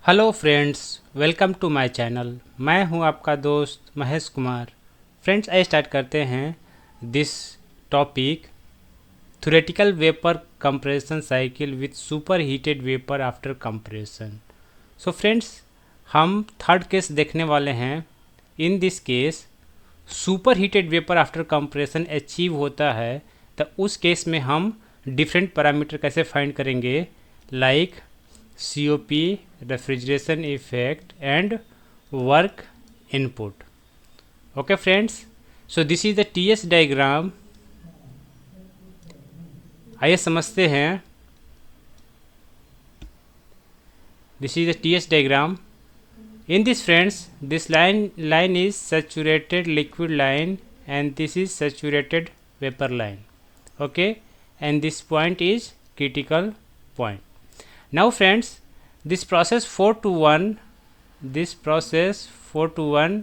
Hello friends, welcome to my channel. मैं हूं आपका दोस्त महेश कुमार। फ्रेंड्स, आइए स्टार्ट करते हैं this topic theoretical vapour compression cycle with super heated vapour after compression. So friends, हम थर्ड केस देखने वाले हैं। In this case super heated vapour after compression achieve होता है, तो उस केस में हम डिफरेंट पैरामीटर कैसे फाइंड करेंगे, like COP, refrigeration effect and work input. Okay friends, so this is the TS diagram. आइए समझते हैं। This is the TS diagram. In this friends, this line is saturated liquid line and this is saturated vapor line. Okay, and this point is critical point. Now friends, this process 4 to 1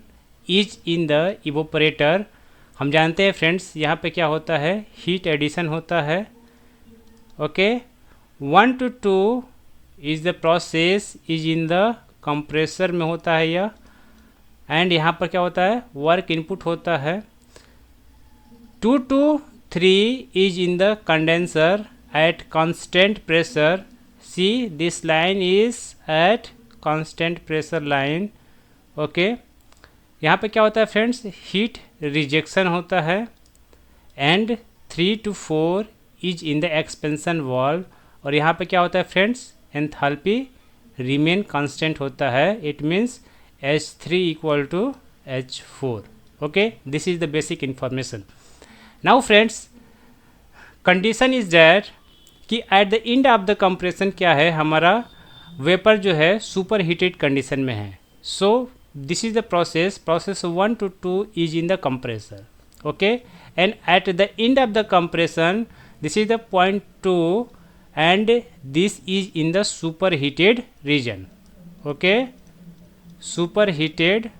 is in the evaporator. हम जानते हैं friends, यहाँ पे क्या होता है, heat addition होता है। Okay, 1 to 2 is the process is in the compressor में होता है यह, एंड यहाँ पर क्या होता है, वर्क इनपुट होता है। 2 to 3 is in the condenser at constant pressure. See, this line is at constant pressure line. Okay, यहाँ पे क्या होता है फ्रेंड्स, हीट रिजेक्शन होता है। And 3 to 4 is in the expansion valve, और यहाँ पे क्या होता है फ्रेंड्स, एंथैल्पी रिमेन कांस्टेंट होता है। It means H3 equal to H4। Okay, this is the basic information. Now friends, condition is that कि at the end of the compression क्या है, हमारा वेपर जो है सुपर हीटेड कंडीशन में है। So this is the process 1 to 2 is in the compressor. Okay, and at the end of the compression this is the point 2 and this is in the super heated region. Okay, super heated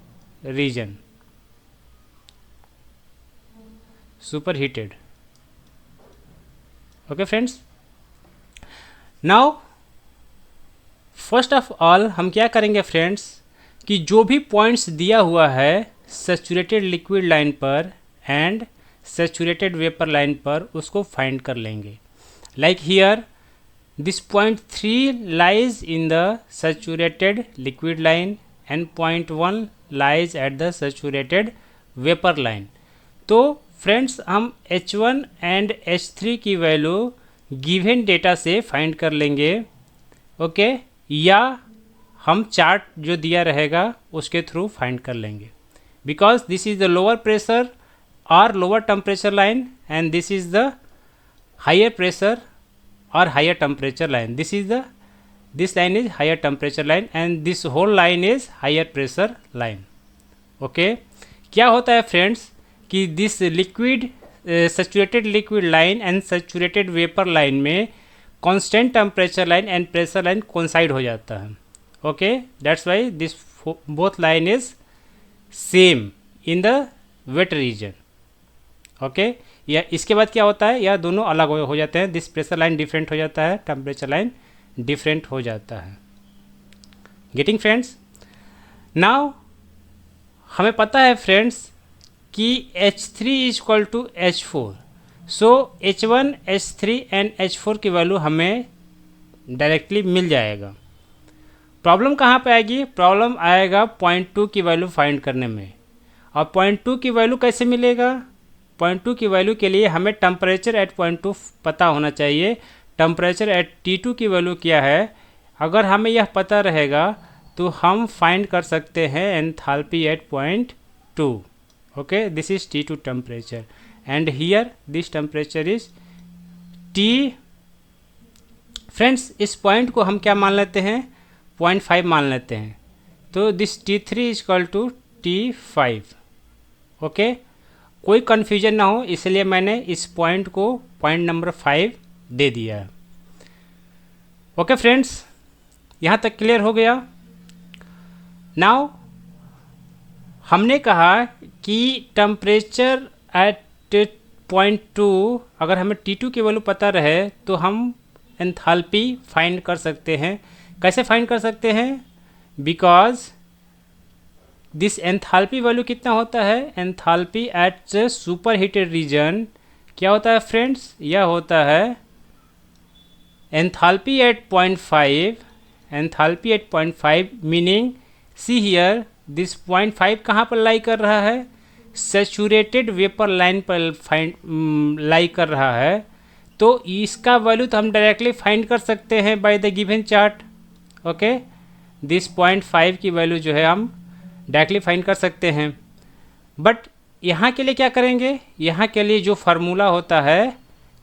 region, super heated. Okay friends, now first of all हम क्या करेंगे friends, कि जो भी points दिया हुआ है saturated liquid line पर एंड सैचुरेटेड वेपर लाइन पर, उसको फाइंड कर लेंगे। Like here this point 3 lies in the saturated liquid line and point 1 lies at the saturated vapour line. तो फ्रेंड्स, हम H1 एंड H3 की वैल्यू गिवन डेटा से find कर लेंगे। ओके, या हम चार्ट जो दिया रहेगा उसके थ्रू फाइंड कर लेंगे, because this is the lower pressure और lower temperature line and this is the higher pressure और higher temperature line. This line is higher temperature line and this whole line is higher pressure line. Okay, क्या होता है friends कि this liquid saturated liquid line and saturated vapour line में constant temperature line and pressure line coincide हो जाता है। Okay, that's why this both line is same in the wet region. Okay, या इसके बाद क्या होता है, या दोनों अलग हो जाते हैं। दिस प्रेशर लाइन डिफरेंट हो जाता है, टेम्परेचर लाइन डिफरेंट हो जाता है। गेटिंग फ्रेंड्स, नाउ हमें पता है फ्रेंड्स कि H3 is equal to H4। So H1, H3 and H4 की वैल्यू हमें डायरेक्टली मिल जाएगा। प्रॉब्लम कहाँ पे आएगी, प्रॉब्लम आएगा पॉइंट 2 की वैल्यू फाइंड करने में। और पॉइंट 2 की वैल्यू कैसे मिलेगा, पॉइंट 2 की वैल्यू के लिए हमें टेम्परेचर एट पॉइंट 2 पता होना चाहिए। टेम्परेचर एट T2 की वैल्यू क्या है, अगर हमें यह पता रहेगा तो हम फाइंड कर सकते हैं enthalpy at point 2। Okay, this is T2 temperature and here this temperature is T। Friends, इस पॉइंट को हम क्या मान लेते हैं, 0.5 मान लेते हैं। तो this T3 is equal to T5। Okay, कोई कन्फ्यूजन ना हो इसलिए मैंने इस पॉइंट को पॉइंट नंबर 5 दे दिया है। ओके फ्रेंड्स, यहाँ तक क्लियर हो गया। नाउ हमने कहा कि टेम्परेचर एट पॉइंट 2, अगर हमें T2 की वैल्यू पता रहे तो हम एंथैल्पी फाइंड कर सकते हैं। कैसे फाइंड कर सकते हैं, बिकॉज दिस एंथैल्पी वैल्यू कितना होता है, enthalpy at super heated region क्या होता है फ्रेंड्स, यह होता है enthalpy at 0.5, enthalpy at 0.5 meaning see here this 0.5 कहाँ पर लाई कर रहा है, सैचुरेटेड वेपर लाइन पर लाई कर रहा है। तो इसका वैल्यू तो हम डायरेक्टली फाइंड कर सकते हैं by the given chart. Okay, this 0.5 की वैल्यू जो है हम डायरेक्टली फाइंड कर सकते हैं। बट यहाँ के लिए क्या करेंगे, यहाँ के लिए जो फार्मूला होता है,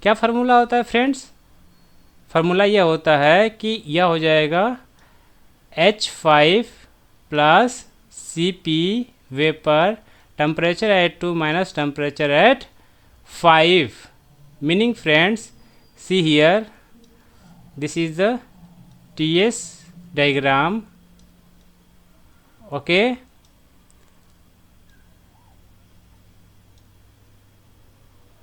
क्या फार्मूला होता है फ्रेंड्स, फार्मूला यह होता है कि यह हो जाएगा H5 plus Cp vapour temperature at 2 minus temperature at 5, meaning friends see here this is the TS diagram. Okay,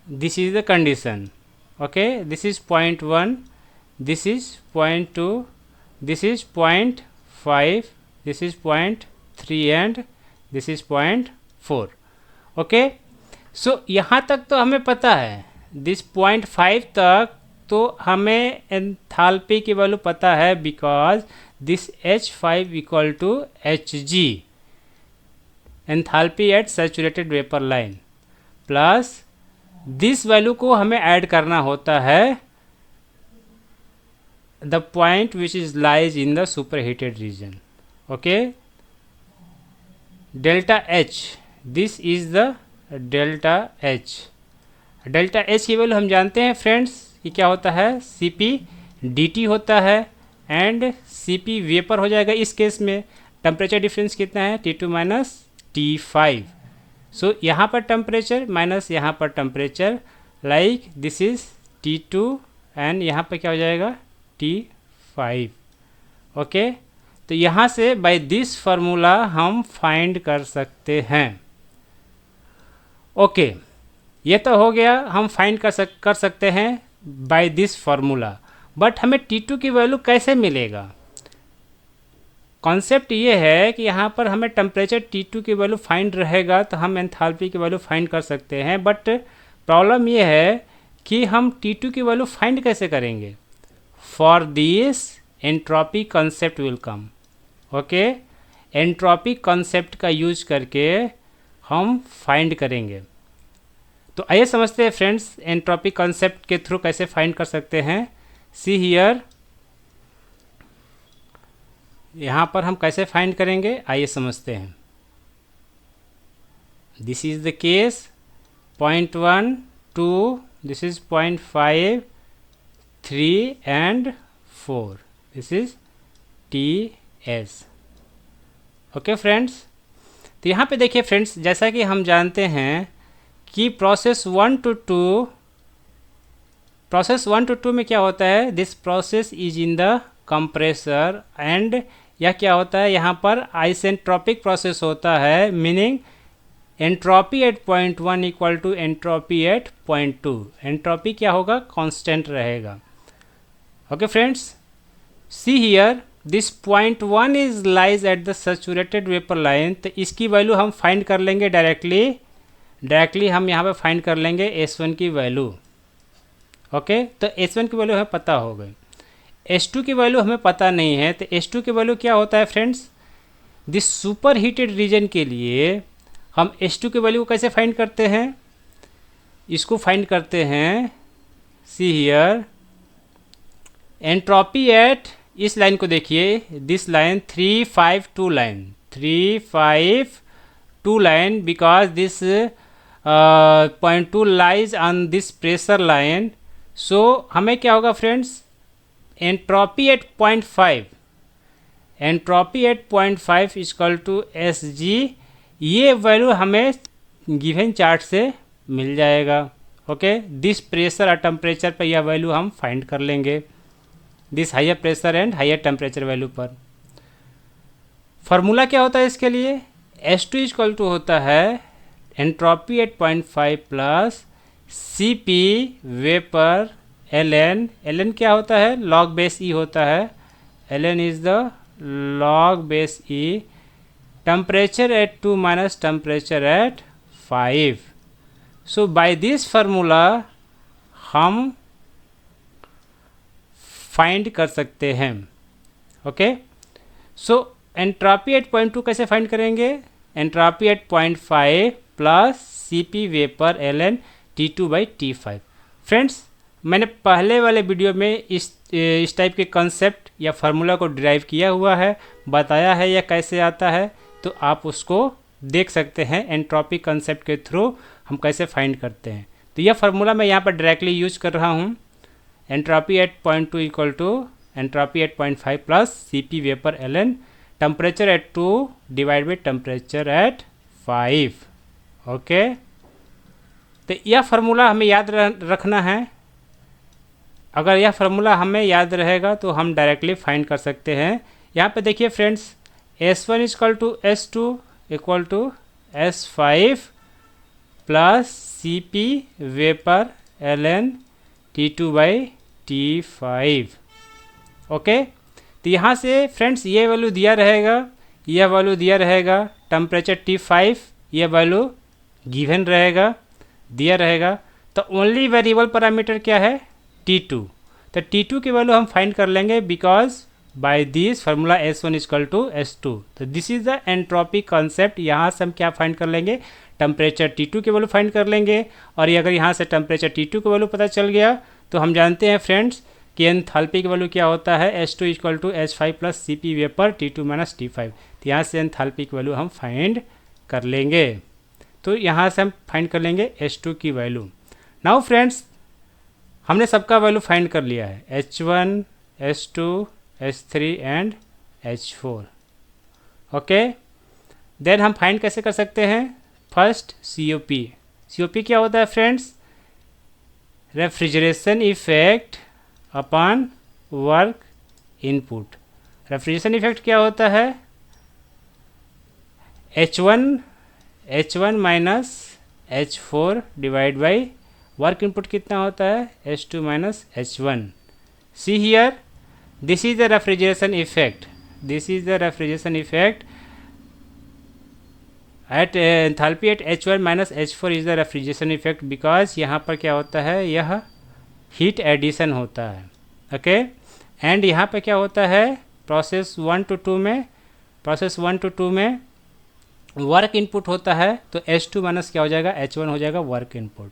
this is the condition. Okay, this is 0.1, this is 0.2, this is 0.5, this is 0.3 and this is 0.4. Okay, सो यहाँ तक तो हमें पता है, this 0.5 तक तो हमें enthalpy की वैल्यू पता है because this H5 equal to Hg enthalpy at saturated vapour line, plus this value को हमें ऐड करना होता है the point which is lies in the super heated region. Okay, delta H, this is the delta H. Delta H की value हम जानते हैं friends कि क्या होता है, Cp dt होता है एंड Cp वेपर हो जाएगा. इस केस में टेम्परेचर डिफरेंस कितना है, T2 माइनस T5. सो यहाँ पर टेम्परेचर माइनस यहाँ पर temperature, like this is T2 and यहाँ पर क्या हो जाएगा T5. ओके, तो यहाँ से बाय दिस फार्मूला हम फाइंड कर सकते हैं. ओके, ये तो हो गया, हम फाइंड कर सकते हैं बाय दिस फार्मूला. बट हमें T2 की वैल्यू कैसे मिलेगा, कॉन्सेप्ट ये है कि यहाँ पर हमें टेम्परेचर T2 की वैल्यू फाइंड रहेगा तो हम एंथैल्पी की वैल्यू फाइंड कर सकते हैं. बट प्रॉब्लम ये है कि हम T2 की वैल्यू फाइंड कैसे करेंगे, for this entropy concept will come. Okay, entropy concept का यूज करके हम फाइंड करेंगे. तो आइए समझते हैं फ्रेंड्स एंट्रोपी कॉन्सेप्ट के थ्रू कैसे फाइंड कर सकते हैं. सी हियर, यहाँ पर हम कैसे फाइंड करेंगे, आइए समझते हैं. This is the case 0.1, 2, this is 0.5, 3 and 4. This is TS. Okay friends, तो यहाँ पे देखिए फ्रेंड्स, जैसा कि हम जानते हैं कि प्रोसेस 1 to 2 में क्या होता है, this process is in the compressor and यह क्या होता है, यहाँ पर आइसेंट्रोपिक प्रोसेस होता है, meaning entropy at 0.1 equal to entropy at 0.2. Entropy क्या होगा, कांस्टेंट रहेगा. Okay friends, see here this 0.1 is lies at the saturated vapour line. तो इसकी वैल्यू हम फाइंड कर लेंगे डायरेक्टली हम यहाँ पे फाइंड कर लेंगे S1 की वैल्यू. ओके, तो S1 की वैल्यू हमें पता हो गई. S2 की वैल्यू हमें पता नहीं है. तो S2 की वैल्यू क्या होता है friends, this super heated region के लिए हम S2 की वैल्यू को कैसे फाइंड करते हैं, इसको फाइंड करते हैं. सी हियर एंट्रोपी एट, इस लाइन को देखिए, this line 352 line, 352 line, because this 0.2 lies on this pressure line. So हमें क्या होगा friends, entropy at 0.5, entropy at 0.5 equal to SG. ये वैल्यू हमें गिवन चार्ट से मिल जाएगा. ओके, दिस प्रेशर और टेम्परेचर पर यह वैल्यू हम फाइंड कर लेंगे, this higher pressure and higher temperature value पर. फार्मूला क्या होता है इसके लिए, S2 इक्वल टू होता है entropy at 0.5 plus Cp vapour ln क्या होता है, लॉग बेस E होता है. ln is the log base E temperature at 2 minus temperature at 5. So by this formula हम फाइंड कर सकते हैं. Okay, so entropy at point 2 कैसे फाइंड करेंगे? Entropy at point 5 plus CP vapour ln T2/T5. Friends, मैंने पहले वाले video में इस टाइप के कंसेप्ट या फार्मूला को डिराइव किया हुआ है, बताया है यह कैसे आता है, तो आप उसको देख सकते हैं. एंट्रोपी कंसेप्ट के थ्रू हम कैसे फाइंड करते हैं. तो यह फार्मूला मैं यहाँ पर डायरेक्टली यूज कर रहा हूँ. Entropy at point 2 equal to entropy at point 5 plus CP vapour ln temperature at 2 divide by temperature at 5. Okay, तो यह फार्मूला हमें याद रखना है. अगर यह फार्मूला हमें याद रहेगा तो हम डायरेक्टली फाइंड कर सकते हैं. यहाँ पे देखिए friends, S1 equal to S2 equal to S5 plus CP vapour ln T2/T5. Okay, तो यहाँ से फ्रेंड्स ये वैल्यू दिया रहेगा, यह वैल्यू दिया रहेगा. टेम्परेचर T5 ये वैल्यू गिवन रहेगा, दिया रहेगा. तो ओनली वेरिएबल पैरामीटर क्या है? T2. तो T2 की वैल्यू हम फाइंड कर लेंगे because by this formula S1 equal to S2. तो this is the entropy concept. यहाँ से हम क्या फाइंड कर लेंगे? टेम्परेचर T2 की वैल्यू फाइंड कर लेंगे. और अगर यहाँ से टेम्परेचर T2 की वैल्यू पता चल गया तो हम जानते हैं फ्रेंड्स कि एंथैल्पी की वैल्यू क्या होता है? S2 equal to S5 plus CP vapour T2 minus T5. तो यहाँ से एंथैल्पी की वैल्यू हम फाइंड कर लेंगे. तो यहाँ से हम फाइंड कर लेंगे H2 की वैल्यू. नाउ फ्रेंड्स, हमने सबका वैल्यू फाइंड कर लिया है, H1, H2, H3 and H4. Okay, then हम फाइंड कैसे कर सकते हैं? First COP. COP क्या होता है friends? Refrigeration effect upon work input. Refrigeration effect क्या होता है? H1 minus H4 divide by work input कितना होता है? H2 minus H1. See here, this is the refrigeration effect. This is the refrigeration effect at enthalpy at H1 minus H4 is the refrigeration effect because यहाँ पर क्या होता है? यह heat addition होता है. ओके, एंड यहाँ पे क्या होता है? प्रोसेस 1 to 2 में वर्क इनपुट होता है. तो H2 माइनस क्या हो जाएगा? H1 हो जाएगा वर्क इनपुट.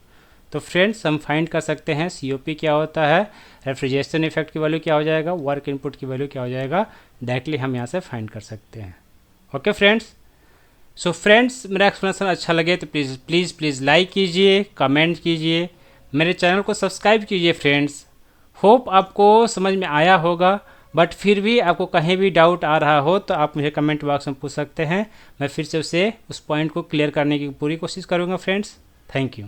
तो फ्रेंड्स, हम फाइंड कर सकते हैं COP क्या होता है, रेफ्रिजरेशन इफेक्ट की वैल्यू क्या हो जाएगा, वर्क इनपुट की वैल्यू क्या हो जाएगा. डायरेक्टली हम यहाँ से फाइंड कर सकते हैं. ओके फ्रेंड्स, सो फ्रेंड्स, मेरा एक्सप्लेनेशन अच्छा लगे तो प्लीज़ लाइक कीजिए, कमेंट कीजिए, मेरे चैनल को सब्सक्राइब कीजिए फ्रेंड्स. होप आपको समझ में आया होगा. बट फिर भी आपको कहीं भी डाउट आ रहा हो तो आप मुझे कमेंट बॉक्स में पूछ सकते हैं. मैं फिर से उस पॉइंट को क्लियर करने की पूरी कोशिश करूँगा फ्रेंड्स. Thank you.